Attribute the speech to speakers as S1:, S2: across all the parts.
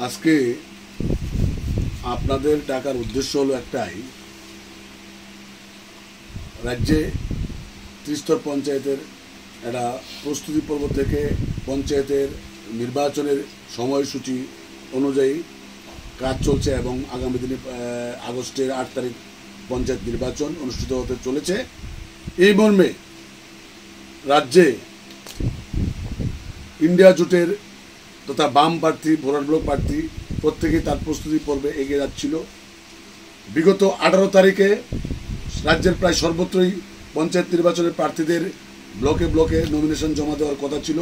S1: আজকে আপনাদের ডাকার উদ্দেশ্য হলো একটাই, রাজ্যে ত্রিস্তর পঞ্চায়েতের একটা প্রস্তুতি পর্ব থেকে পঞ্চায়েতের নির্বাচনের সময়সূচি অনুযায়ী কাজ চলছে এবং আগামী দিনে আগস্টের 8 তারিখ পঞ্চায়েত নির্বাচন অনুষ্ঠিত হতে চলেছে। এই মর্মে রাজ্যে ইন্ডিয়া জোটের তথা বাম প্রার্থী, ফরওয়ার্ড ব্লক প্রার্থী প্রত্যেকেই তার প্রস্তুতি পর্বে এগিয়ে যাচ্ছিল। বিগত 18 তারিখে রাজ্যের প্রায় সর্বত্রই পঞ্চায়েত নির্বাচনের প্রার্থীদের ব্লকে ব্লকে নমিনেশন জমা দেওয়ার কথা ছিল।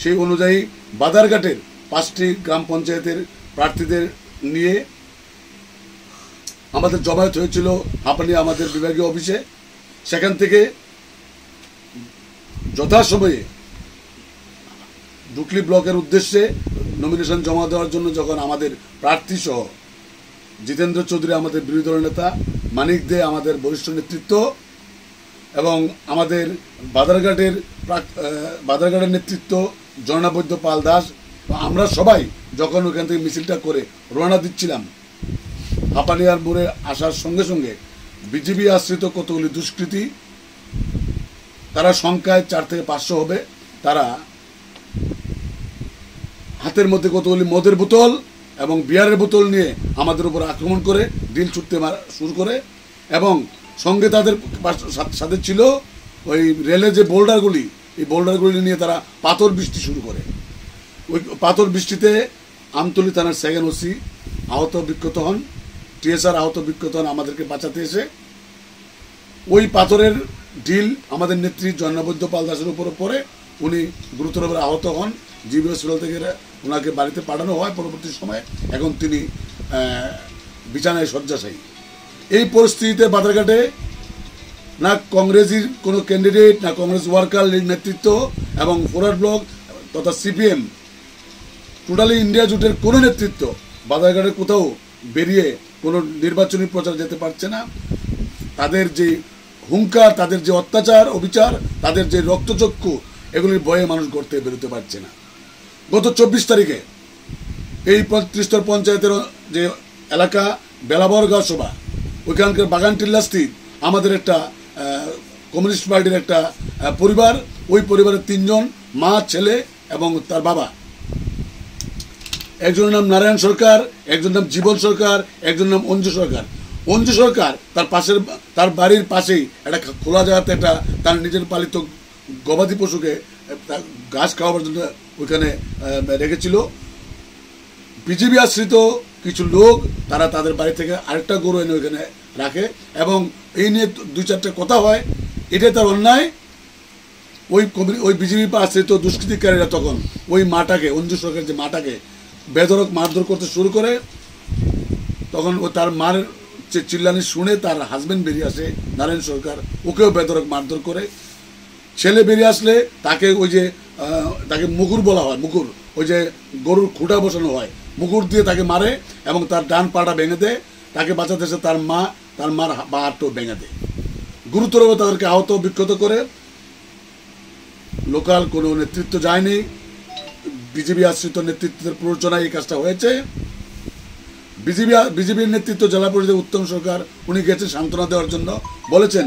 S1: সেই অনুযায়ী বাদারঘাটের 5টি গ্রাম পঞ্চায়েতের প্রার্থীদের নিয়ে আমাদের জমায়েত হয়েছিল হাঁপানি আমাদের বিভাগীয় অফিসে। সেখান থেকে যথাসময়ে ডুকলি ব্লকের উদ্দেশ্যে নমিনেশন জমা দেওয়ার জন্য যখন আমাদের প্রার্থী সহ জিতেন্দ্র চৌধুরী আমাদের বিরোধী দলের নেতা, মানিক দে আমাদের বরিষ্ঠ নেতৃত্ব এবং আমাদের বাদারঘাটের নেতৃত্ব জর্ণাবৈদ্য পাল দাস, আমরা সবাই যখন ওখান থেকে মিছিলটা করে রওনা দিচ্ছিলাম, হাঁপানিয়ার মোড়ে আসার সঙ্গে সঙ্গে বিজেপি আশ্রিত কতগুলি দুষ্কৃতী, তারা সংখ্যায় 4 থেকে 500 হবে, তারা হাতের মধ্যে কতগুলি মদের বোতল এবং বিয়ারের বোতল নিয়ে আমাদের উপর আক্রমণ করে ঢিল ছুটতে শুরু করে এবং সঙ্গে তাদের সাথে ছিল ওই রেলে যে বোল্ডারগুলি, এই বোল্ডারগুলি নিয়ে তারা পাথর বৃষ্টি শুরু করে। ওই পাথর বৃষ্টিতে আমতলী থানার সেকেন্ড ওসি আহত বিক্ষত হন, টিএসআর আহত বিক্ষত হন আমাদেরকে বাঁচাতে এসে। ওই পাথরের ঢিল আমাদের নেত্রী জর্ণাবৈদ্য পাল দাসের উপরে পড়ে উনি গুরুতরভাবে আহত হন। জিবি হসপিটাল থেকে ওনাকে বাড়িতে পাঠানো হয় পরবর্তী সময়ে, এখন তিনি বিছানায় শয্যাশায়ী। এই পরিস্থিতিতে বাদারঘাটে না কংগ্রেসের কোনো ক্যান্ডিডেট, না কংগ্রেস ওয়ার্কার লীগ নেতৃত্ব এবং ফরওয়ার্ড ব্লক তথা সিপিএম, টোটালি ইন্ডিয়া জোটের কোনো নেতৃত্ব বাদারঘাটে কোথাও বেরিয়ে কোনো নির্বাচনী প্রচার যেতে পারছে না। তাদের যে হুঙ্কার, তাদের যে অত্যাচার অবিচার, তাদের যে রক্তচক্ষু, এগুলির ভয়ে মানুষ গড়তে বেরোতে পারছে না। গত 24 তারিখে এই ত্রিস্তর পঞ্চায়েতের যে এলাকা বেলাবরগাঁও সভা, ওইখানকার বাগানটিল্লা স্থিত আমাদের একটা কমিউনিস্ট পার্টির একটা পরিবার, ওই পরিবারের 3 জন, মা, ছেলে এবং তার বাবা। একজনের নাম নারায়ণ সরকার, একজনের নাম জীবন সরকার, একজনের নাম অঞ্জু সরকার। অঞ্জু সরকার তার বাড়ির পাশেই একটা খোলা জায়গাতে একটা তার নিজের পালিত গবাদি পশুকে ঘাস খাওয়াবার জন্য ওইখানে রেখেছিল। বিজেপি আশ্রিত কিছু লোক তারা তাদের বাড়ি থেকে আরেকটা গরু এনে ওইখানে রাখে এবং এই নিয়ে 2-4টা কথা হয়। এটাই তার অন্যায়। ওই বিজেপি আশ্রিত দুষ্কৃতিকারীরা তখন ওই মাটাকে, অঞ্জু সরকার যে মাটাকে বেধড়ক মারধর করতে শুরু করে। তখন ও তার মার যে চিল্লানি শুনে তার হাজবেন্ড বেরিয়ে আসে নারায়ণ সরকার, ওকেও বেধড়ক মারধর করে। ছেলে বেরিয়ে আসলে তাকে তাকে মুকুর বলা হয়, মুকুর, ওই যে গরুর খুঁটা বসানো হয়, মুকুর দিয়ে তাকে মারে এবং তার ডান পাটা ভেঙে দেয়। তাকে বাঁচাতে এসে তার মার বা হাতটাও ভেঙে দেয়। গুরুতরভাবে তাদেরকে আহত বিক্ষত করে। লোকাল কোনো নেতৃত্ব যায়নি, বিজেপি আশ্রিত নেতৃত্বের প্ররোচনায় এই কাজটা হয়েছে। বিজেপির নেতৃত্ব জেলা পরিষদের উত্তম সরকার, উনি গেছেন সান্ত্বনা দেওয়ার জন্য, বলেছেন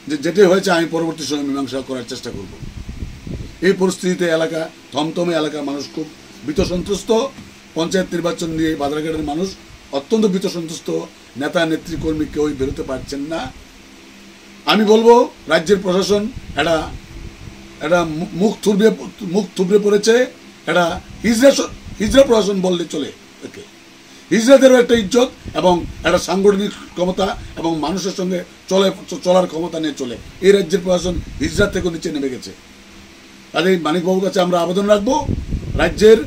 S1: যে যেটাই হয়েছে আমি পরবর্তী সময় মীমাংসা করার চেষ্টা করব। এই পরিস্থিতিতে এলাকা থমথমে, এলাকার মানুষ খুব ভীতসন্ত্রস্ত। পঞ্চায়েত নির্বাচন নিয়ে বাদারঘাটের মানুষ অত্যন্ত ভীতসন্ত্রস্ত। নেতা নেত্রী কর্মী কেউই বেরোতে পারছেন না। আমি বলবো রাজ্যের প্রশাসন একটা মুখ থুবড়ে পড়েছে। একটা হিজড়া প্রশাসন বললে চলে। হিজড়াদেরও একটা ইজ্জত এবং একটা সাংগঠনিক ক্ষমতা এবং মানুষের সঙ্গে চলার ক্ষমতা নিয়ে চলে। এই রাজ্যের প্রশাসন হিজড়া থেকে নিচে নেমে গেছে। কাজেই মানিকবাবুর কাছে আমরা আবেদন রাখবো, রাজ্যের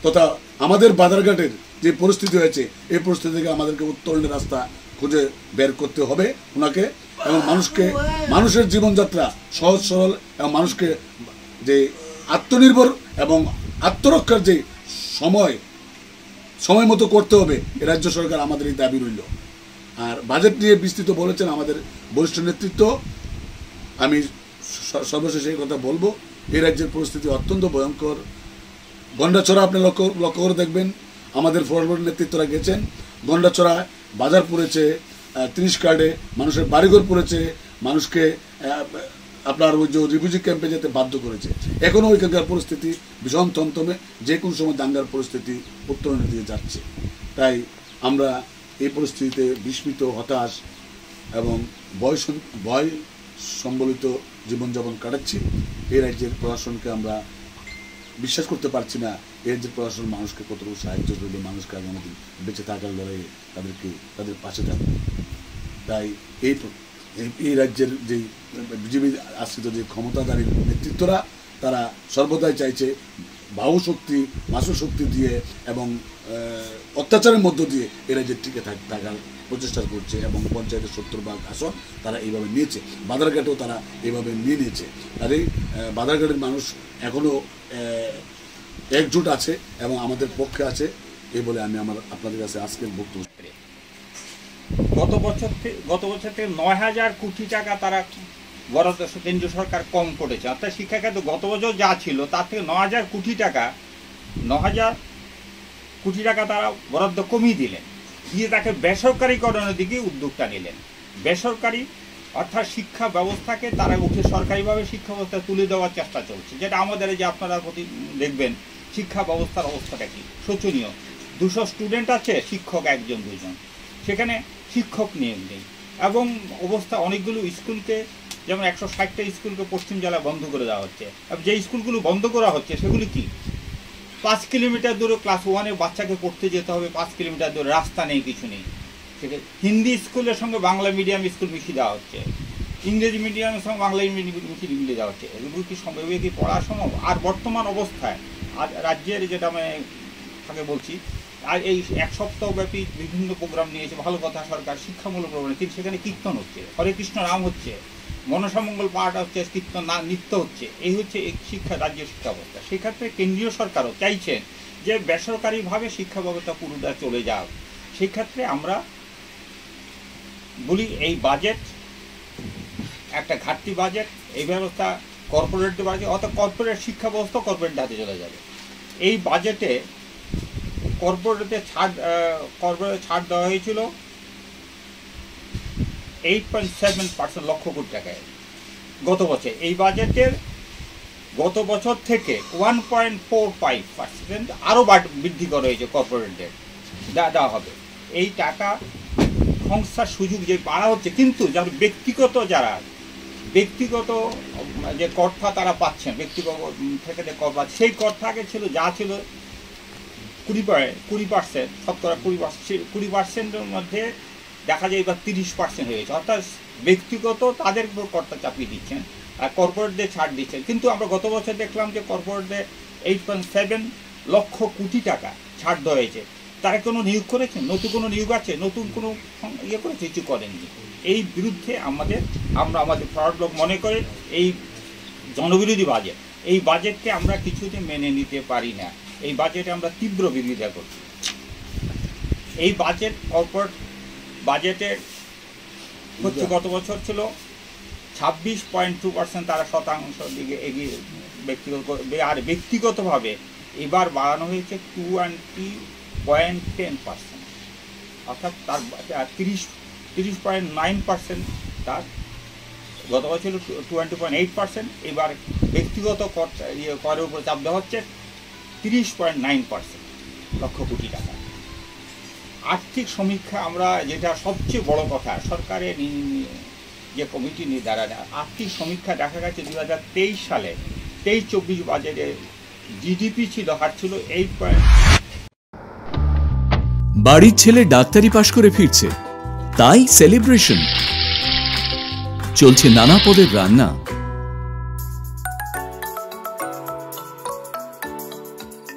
S1: তথা আমাদের বাদারঘাটের যে পরিস্থিতি হয়েছে, এই পরিস্থিতি থেকে আমাদেরকে উত্তরণের রাস্তা খুঁজে বের করতে হবে ওনাকে, এবং মানুষের জীবনযাত্রা সহজ সরল এবং মানুষকে যে আত্মনির্ভর এবং আত্মরক্ষার যে সময় মতো করতে হবে, এ রাজ্য সরকার আমাদের এই দাবি রইল। আর বাজেট নিয়ে বিস্তৃত বলেছেন আমাদের বরিষ্ঠ নেতৃত্ব। আমি সর্বশেষে এই কথা বলবো, এই রাজ্যের পরিস্থিতি অত্যন্ত ভয়ঙ্কর। গন্ডাছড়া আপনি লক্ষ্য করে দেখবেন, আমাদের ফরওয়ার্ড নেতৃত্বরা গেছেন, গন্ডাছড়া বাজার পড়েছে, 30 কার্ডে মানুষের বাড়িঘর পড়েছে, মানুষকে আপনার ওই যে রিফিউজি ক্যাম্পে যেতে বাধ্য করেছে। এখনও ওইখানকার পরিস্থিতি ভীষণ থমথমে, যে কোনো সময় দাঙ্গার পরিস্থিতি উত্তরণের দিকে যাচ্ছে। তাই আমরা এই পরিস্থিতিতে বিস্মিত, হতাশ এবং ভয় সম্বলিত জীবনযাপন কাটাচ্ছি। এই রাজ্যের প্রশাসনকে আমরা বিশ্বাস করতে পারছি না, এই রাজ্যের প্রশাসন মানুষকে কতটুকু সাহায্য করবে, মানুষকে আগামী দিন বেঁচে থাকার লড়াইয়ে তাদের পাশে থাকবে। তাই এই রাজ্যের যে বিজেপি আশ্রিত যে ক্ষমতাধারী নেতৃত্বরা, তারা সর্বদাই চাইছে বাহু শক্তি, মাসু শক্তি দিয়ে এবং অত্যাচারের মধ্য দিয়ে এই রাজ্যের টিকে থাকার প্রচেষ্টা করছে। এবং পঞ্চায়েতের 70% আসন তারা এইভাবে নিয়েছে, বাধারঘাটেও তারা এইভাবে নিয়েছে। আর এই বাধারঘাটের মানুষ এখনও একজোট আছে এবং আমাদের পক্ষে আছে, এই বলে আমি আপনাদের কাছে আজকের বক্তব্য।
S2: গত বছর থেকে 9,000 কোটি টাকা তারা বরাদ্দ কেন্দ্রীয় সরকার কম করেছে। অর্থাৎ শিক্ষা খাতে গত বছর যা ছিল তার থেকে 9,000 কোটি টাকা তারা বরাদ্দ কমিয়ে দিলেন, দিয়ে তাকে বেসরকারিকরণের দিকে উদ্যোগটা নিলেন। বেসরকারি অর্থাৎ শিক্ষা ব্যবস্থাকে তারা উঠে সরকারিভাবে শিক্ষা ব্যবস্থা তুলে দেওয়ার চেষ্টা চলছে, যেটা আমাদের যে আপনারা দেখবেন শিক্ষা ব্যবস্থার অবস্থাটা কি শোচনীয়। 200 স্টুডেন্ট আছে, শিক্ষক 1-2 জন, সেখানে শিক্ষক নিয়োগ নেই। এবং অবস্থা অনেকগুলো স্কুলকে, যেমন 160টা স্কুলকে পশ্চিম জেলায় বন্ধ করে দেওয়া হচ্ছে। যে স্কুলগুলো বন্ধ করা হচ্ছে সেগুলি কি, 5 কিলোমিটার দূরে ক্লাস 1-এ বাচ্চাকে পড়তে যেতে হবে, 5 কিলোমিটার দূরে রাস্তা নেই, কিছু নেই। সেখানে হিন্দি স্কুলের সঙ্গে বাংলা মিডিয়াম স্কুল মিশিয়ে দেওয়া হচ্ছে, ইংরেজি মিডিয়ামের সঙ্গে বাংলা মিলিয়ে দেওয়া হচ্ছে। এগুলো কি সম্ভব, কি পড়া সম্ভব? আর বর্তমান অবস্থায় আর রাজ্যের, যেটা আমি আগে বলছি, আর এই 1 সপ্তাহব্যাপী বিভিন্ন প্রোগ্রাম নিয়েছে, ভালো কথা সরকার, শিক্ষামূলক প্রোগ্রাম, কিন্তু সেখানে কীর্তন হচ্ছে, হরে কৃষ্ণ নাম হচ্ছে, মনসামঙ্গল পাঠ হচ্ছে, কীর্তন নৃত্য হচ্ছে। এই হচ্ছে এই রাজ্যের শিক্ষা ব্যবস্থা। সেক্ষেত্রে কেন্দ্রীয় সরকারও চাইছেন যে বেসরকারিভাবে শিক্ষা ব্যবস্থা পুরোটা চলে যাক। সেই ক্ষেত্রে আমরা বলি এই বাজেট একটা ঘাটতি বাজেট, এই ব্যবস্থা কর্পোরেট বাজেট, অর্থাৎ কর্পোরেট শিক্ষা ব্যবস্থা কর্পোরেট হাতে চলে যাবে। এই বাজেটে কর্পোরেটে ছাড় দেওয়া হয়েছিল 8.7% লক্ষ কোটি টাকায় গত বছর। এই বাজেটের গত বছর থেকে 1.45% আরও বৃদ্ধি করা হয়েছে, কর্পোরেটদের দেওয়া হবে। এই টাকা সংস্থার সুযোগ যে বাড়া হচ্ছে, কিন্তু যারা ব্যক্তিগত যে কর্তা তারা পাচ্ছেন, ব্যক্তিগত থেকে যে কর পাচ্ছে, সেই কর্তা আগে ছিল যা ছিল 20%, শতকরা 20%-এর মধ্যে দেখা যায় এবার 30% হয়েছে। অর্থাৎ ব্যক্তিগত তাদের উপর কর্তা চাপিয়ে দিচ্ছেন আর কর্পোরেটদের ছাড় দিচ্ছেন। কিন্তু আমরা গত বছর দেখলাম যে কর্পোরেটদের 8.7 লক্ষ কোটি টাকা ছাড় দেওয়া হয়েছে। তারা কোনো নিয়োগ করেছেন, নতুন কোনো নিয়োগ আছে, নতুন কোনো করেছে, কিছু করেননি। এই বিরুদ্ধে আমরা আমাদের ফরওয়ার্ড ব্লক মনে করে এই জনবিরোধী বাজেট, এই বাজেটকে আমরা কিছুতে মেনে নিতে পারি না। এই বাজেটে আমরা তীব্র বিরোধিতা করছি। এই বাজেট কর্পোরেট বাজেটের হচ্ছে গত বছর ছিল 26.2%, তারা শতাংশ দিকে এগিয়ে ব্যক্তিগতভাবে এবার বাড়ানো হয়েছে 20.10%, অর্থাৎ তার 30.9%, তার গত বছর ছিল 20.8%, এবার ব্যক্তিগত করের উপর চাপ দেওয়া হচ্ছে 30.9% লক্ষ কোটি টাকা। আর্থিক সমীক্ষা, আমরা যেটা সবচেয়ে বড় কথা, সরকারের যে কমিটি দ্বারা আর্থিক সমীক্ষা দেখা গেছে 2023 সালে 23-24 বাজেটে জিডিপি হার ছিল 8.
S3: বাড়ির ছেলে ডাক্তারি পাশ করে ফিরছে, তাই সেলিব্রেশন চলছে, নানা পদের রান্না।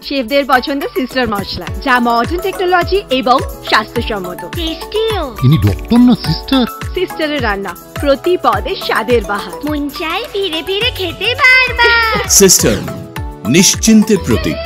S4: শেফদের পছন্দ সিস্টার মশলা, যা মডার্ন টেকনোলজি এবং স্বাস্থ্যসম্মত।
S5: টেস্টিও।
S6: ইনি ডক্টর না সিস্টার?
S4: সিস্টারের রান্না প্রতি পদে স্বাদের বাহার,
S5: মন চাই ফিরে ফিরে খেতে পারবা।
S3: সিস্টার নিশ্চিন্তের প্রতীক।